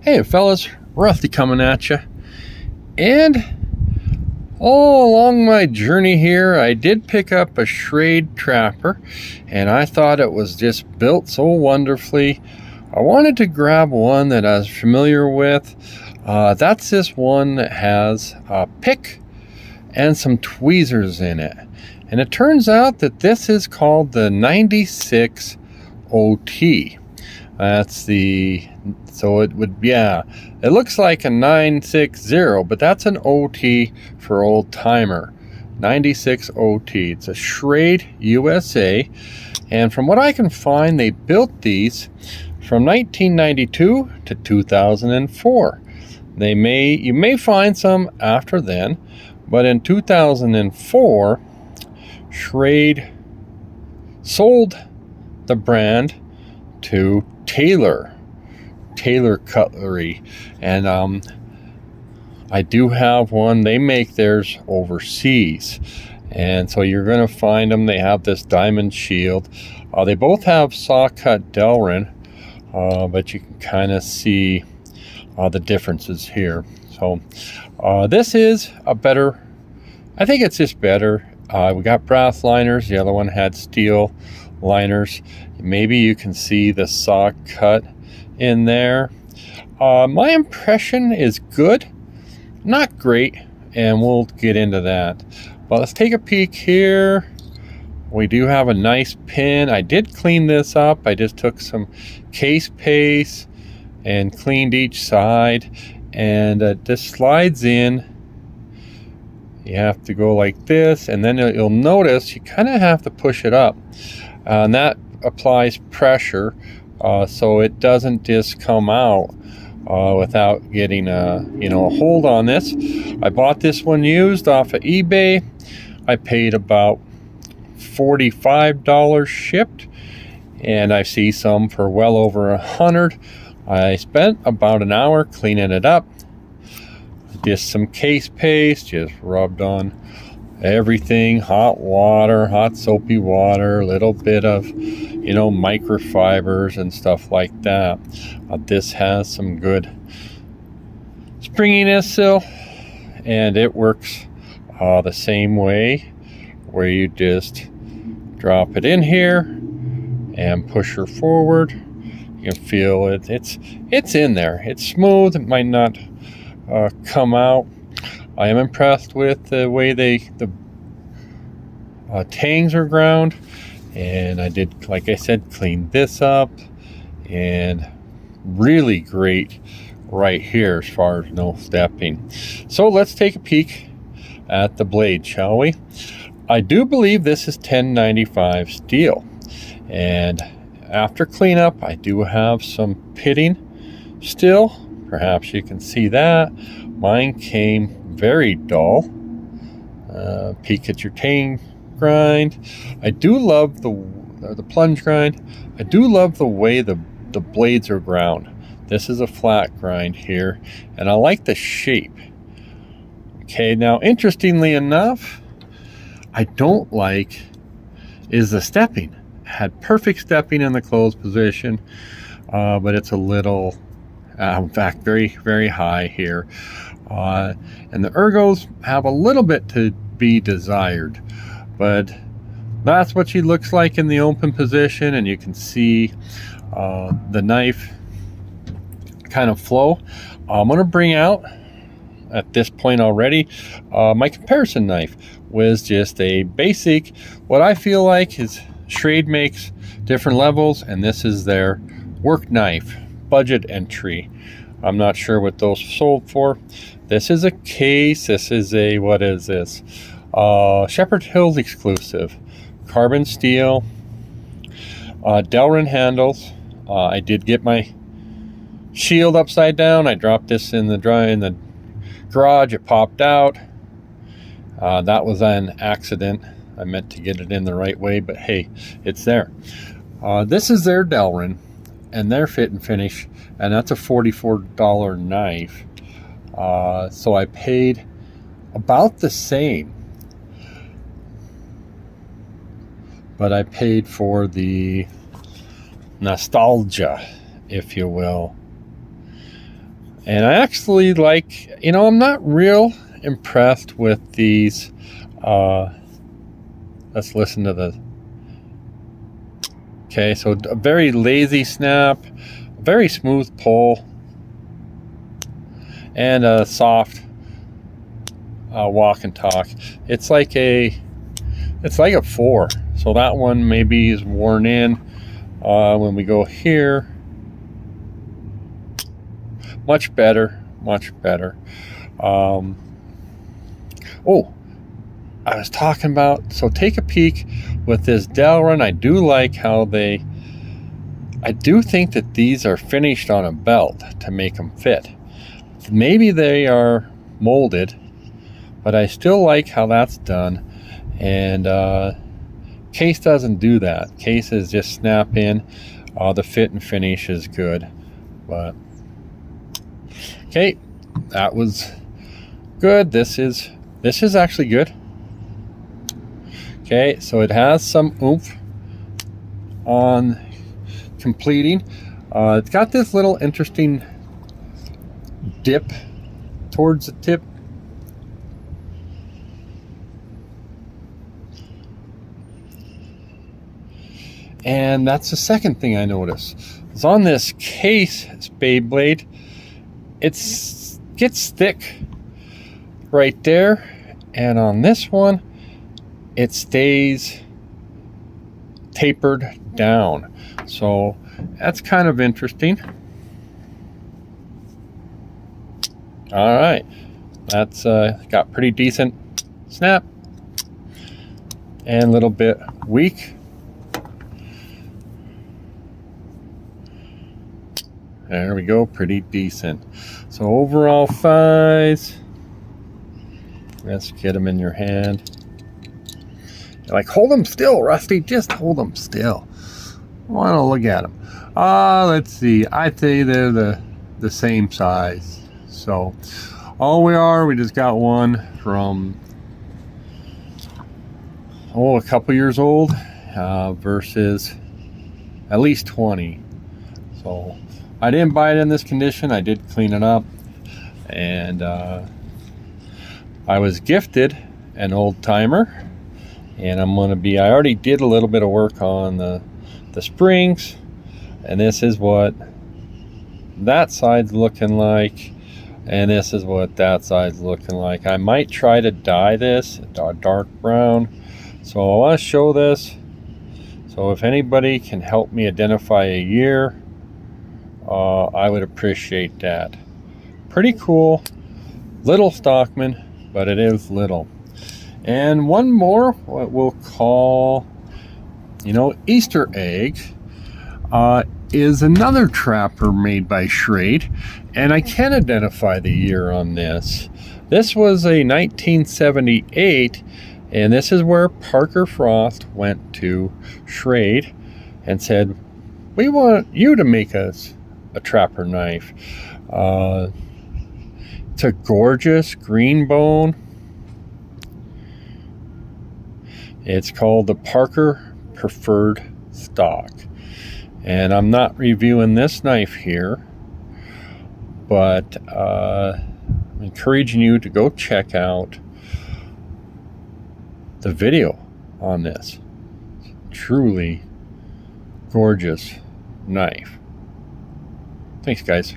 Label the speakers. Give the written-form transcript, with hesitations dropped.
Speaker 1: Hey fellas, Rusty coming at you. And all along my journey here, I did pick up a Schrade trapper, and I thought it was just built so wonderfully. I wanted to grab one that I was familiar with. That's this one that has a pick and some tweezers in it. And it turns out that this is called the 96 OT. That's the, so it would, yeah, it looks like a 960, but that's an OT for old timer. 96 OT. It's a Schrade USA. And from what I can find, they built these from 1992 to 2004. You may find some after then, but in 2004, Schrade sold the brand to Taylor Cutlery, and I do have one. They make theirs overseas, and so you're going to find them. They have this diamond shield. They both have Sawcut Delrin, but you can kind of see the differences here. So this is a better, I think it's just better. We got brass liners. The other one had steel liners. Maybe you can see the saw cut in there. My impression is good, not great, and we'll get into that. But let's take a peek here. We do have a nice pin. I did clean this up. I just took some case paste and cleaned each side, and it just slides in. You have to go like this, and then you'll notice you kind of have to push it up, and that applies pressure, so it doesn't just come out without getting a hold on this. I bought this one used off of eBay. I paid about $45 shipped, and I see some for well over $100. I spent about an hour cleaning it up. Just some case paste, just rubbed on everything, hot water, hot soapy water, a little bit of microfibers and stuff like that. This has some good springiness still, and it works the same way, where you just drop it in here and push her forward. You can feel it. It's in there. It's smooth. It might not come out. I am impressed with the way the tangs are ground, and I did, like I said, clean this up, and really great right here as far as no stepping. So let's take a peek at the blade, shall we? I do believe this is 1095 steel, and after cleanup I do have some pitting still. Perhaps you can see that. Mine came very dull. Peek at your tang grind. I do love the plunge grind. I do love the way the blades are ground. This is a flat grind here, and I like the shape. Okay, now interestingly enough, I don't like is the stepping. It had perfect stepping in the closed position, but it's a little, in fact, very, very high here. And the ergos have a little bit to be desired, but that's what she looks like in the open position, and you can see the knife kind of flow. I'm going to bring out, at this point already, my comparison knife was just a basic, what I feel like is Schrade makes different levels, and this is their work knife, budget entry. I'm not sure what those sold for. This is a case. This is a, what is this? Shepherd Hills exclusive. Carbon steel. Delrin handles. I did get my shield upside down. I dropped this in the garage. It popped out. That was an accident. I meant to get it in the right way, but hey, it's there. This is their Delrin and their fit and finish, and that's a $44 knife. So I paid about the same, but I paid for the nostalgia, if you will. And I actually like, you know, I'm not real impressed with these. Let's listen to the. Okay, so a very lazy snap, very smooth pull, and a soft walk and talk. It's like a 4. So that one maybe is worn in. When we go here, much better. Oh, I was talking about, so take a peek with this Delrin. I do like how I do think that these are finished on a belt to make them fit. Maybe they are molded, but I still like how that's done. And Case doesn't do that. Cases just snap in. The fit and finish is good. But okay, that was good. This is actually good. Okay, so it has some oomph on completing. It's got this little interesting dip towards the tip. And that's the second thing I noticed. It's on this Case Spey blade, it gets thick right there, and on this one it stays tapered down. So that's kind of interesting. All right, that's got pretty decent snap and a little bit weak. There we go, pretty decent. So overall size, let's get them in your hand. Like, hold them still, Rusty, just hold them still. I want to look at them. Let's see, I'd say they're the same size. So all we just got one from a couple years old versus at least 20. So I didn't buy it in this condition. I did clean it up, and I was gifted an old timer, and I already did a little bit of work on the springs, and this is what that side's looking like, and this is what that side's looking like. I might try to dye this a dark brown, so I want to show this. So if anybody can help me identify a year, I would appreciate that. Pretty cool. Little Stockman, but it is little. And one more, what we'll call, Easter egg, is another trapper made by Schrade, and I can identify the year on this. This was a 1978, and this is where Parker Frost went to Schrade and said, "We want you to make us a trapper knife." It's a gorgeous green bone. It's called the Parker Preferred Stock. And I'm not reviewing this knife here, but I'm encouraging you to go check out the video on this. Truly gorgeous knife. Thanks, guys.